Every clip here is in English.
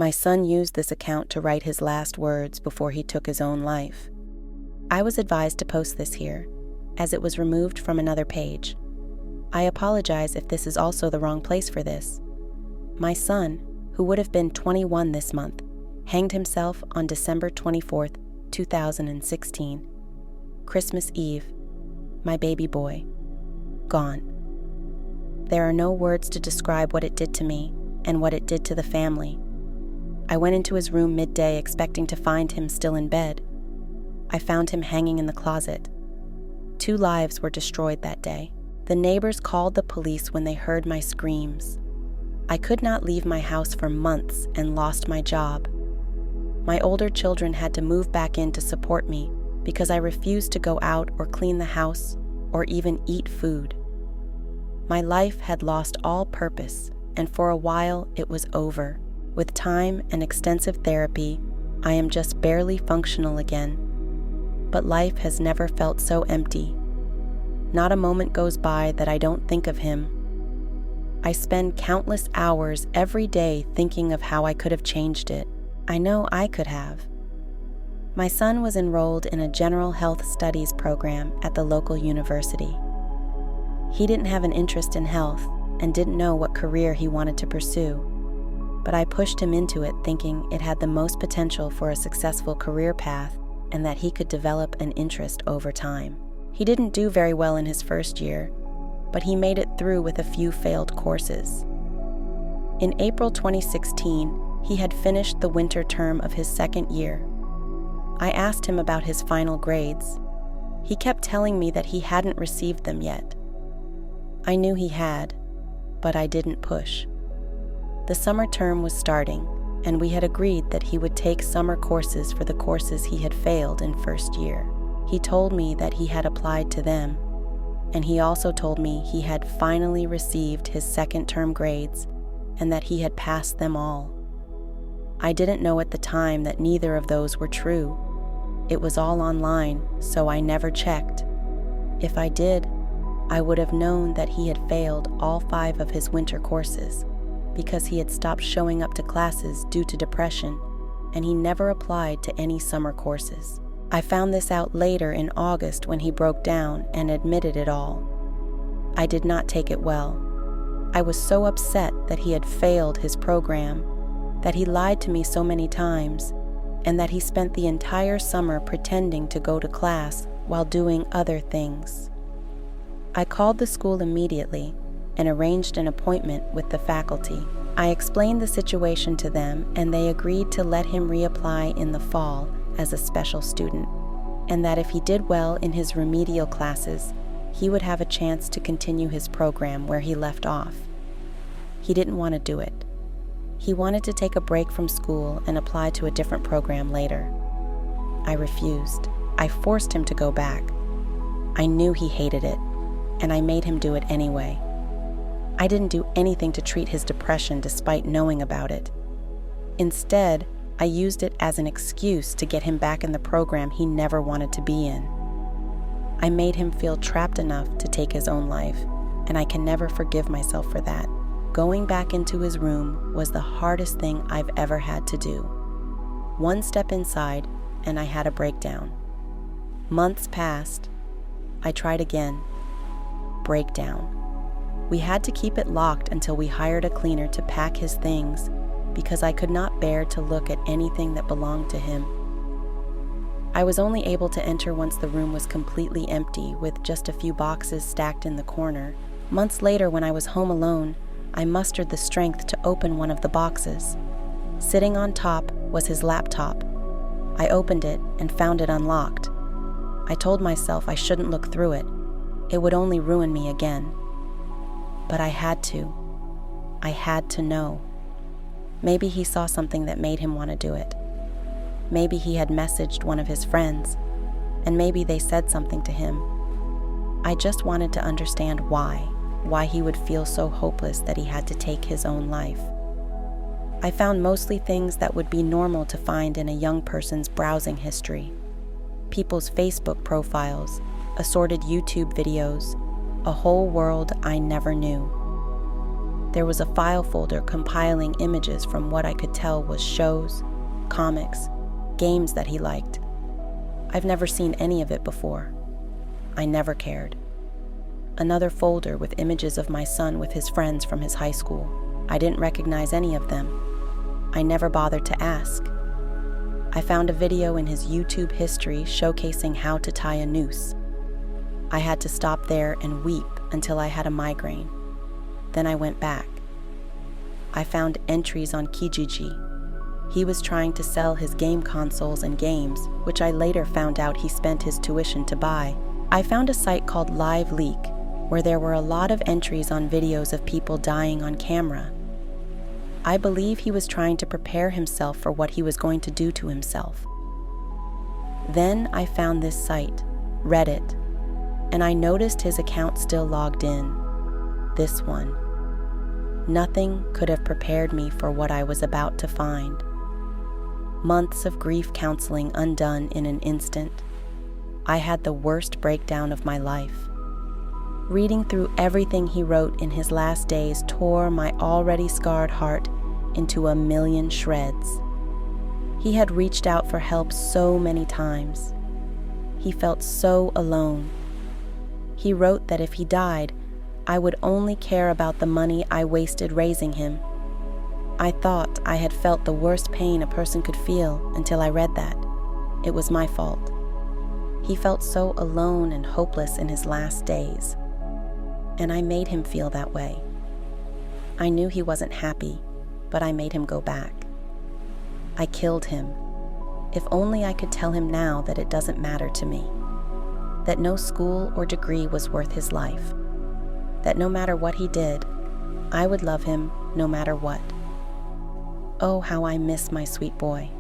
My son used this account to write his last words before he took his own life. I was advised to post this here, as it was removed from another page. I apologize if this is also the wrong place for this. My son, who would have been 21 this month, hanged himself on December 24th, 2016. Christmas Eve. My baby boy. Gone. There are no words to describe what it did to me and what it did to the family. I went into his room midday expecting to find him still in bed. I found him hanging in the closet. 2 lives were destroyed that day. The neighbors called the police when they heard my screams. I could not leave my house for months and lost my job. My older children had to move back in to support me because I refused to go out or clean the house or even eat food. My life had lost all purpose, and for a while it was over. With time and extensive therapy, I am just barely functional again. But life has never felt so empty. Not a moment goes by that I don't think of him. I spend countless hours every day thinking of how I could have changed it. I know I could have. My son was enrolled in a general health studies program at the local university. He didn't have an interest in health and didn't know what career he wanted to pursue, but I pushed him into it thinking it had the most potential for a successful career path and that he could develop an interest over time. He didn't do very well in his first year, but he made it through with a few failed courses. In April 2016, he had finished the winter term of his second year. I asked him about his final grades. He kept telling me that he hadn't received them yet. I knew he had, but I didn't push. The summer term was starting, and we had agreed that he would take summer courses for the courses he had failed in first year. He told me that he had applied to them, and he also told me he had finally received his second term grades and that he had passed them all. I didn't know at the time that neither of those were true. It was all online, so I never checked. If I did, I would have known that he had failed all 5 of his winter courses because he had stopped showing up to classes due to depression, and he never applied to any summer courses. I found this out later in August when he broke down and admitted it all. I did not take it well. I was so upset that he had failed his program, that he lied to me so many times, and that he spent the entire summer pretending to go to class while doing other things. I called the school immediately and arranged an appointment with the faculty. I explained the situation to them, and they agreed to let him reapply in the fall as a special student, and that if he did well in his remedial classes, he would have a chance to continue his program where he left off. He didn't want to do it. He wanted to take a break from school and apply to a different program later. I refused. I forced him to go back. I knew he hated it, and I made him do it anyway. I didn't do anything to treat his depression despite knowing about it. Instead, I used it as an excuse to get him back in the program he never wanted to be in. I made him feel trapped enough to take his own life, and I can never forgive myself for that. Going back into his room was the hardest thing I've ever had to do. One step inside, and I had a breakdown. Months passed. I tried again. Breakdown. We had to keep it locked until we hired a cleaner to pack his things because I could not bear to look at anything that belonged to him. I was only able to enter once the room was completely empty with just a few boxes stacked in the corner. Months later, when I was home alone, I mustered the strength to open one of the boxes. Sitting on top was his laptop. I opened it and found it unlocked. I told myself I shouldn't look through it. It would only ruin me again. But I had to. I had to know. Maybe he saw something that made him want to do it. Maybe he had messaged one of his friends, and maybe they said something to him. I just wanted to understand why he would feel so hopeless that he had to take his own life. I found mostly things that would be normal to find in a young person's browsing history. People's Facebook profiles, assorted YouTube videos, a whole world I never knew. There was a file folder compiling images from what I could tell was shows, comics, games that he liked. I've never seen any of it before. I never cared. Another folder with images of my son with his friends from his high school. I didn't recognize any of them. I never bothered to ask. I found a video in his YouTube history showcasing how to tie a noose. I had to stop there and weep until I had a migraine. Then I went back. I found entries on Kijiji. He was trying to sell his game consoles and games, which I later found out he spent his tuition to buy. I found a site called Live Leak, where there were a lot of entries on videos of people dying on camera. I believe he was trying to prepare himself for what he was going to do to himself. Then I found this site, Reddit, and I noticed his account still logged in. This one. Nothing could have prepared me for what I was about to find. Months of grief counseling undone in an instant. I had the worst breakdown of my life. Reading through everything he wrote in his last days tore my already scarred heart into a million shreds. He had reached out for help so many times. He felt so alone. He wrote that if he died, I would only care about the money I wasted raising him. I thought I had felt the worst pain a person could feel until I read that. It was my fault. He felt so alone and hopeless in his last days. And I made him feel that way. I knew he wasn't happy, but I made him go back. I killed him. If only I could tell him now that it doesn't matter to me. That no school or degree was worth his life. That no matter what he did, I would love him no matter what. Oh, how I miss my sweet boy.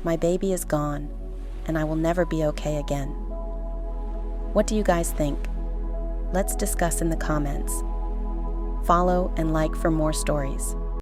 My baby is gone, and I will never be okay again. What do you guys think? Let's discuss in the comments. Follow and like for more stories.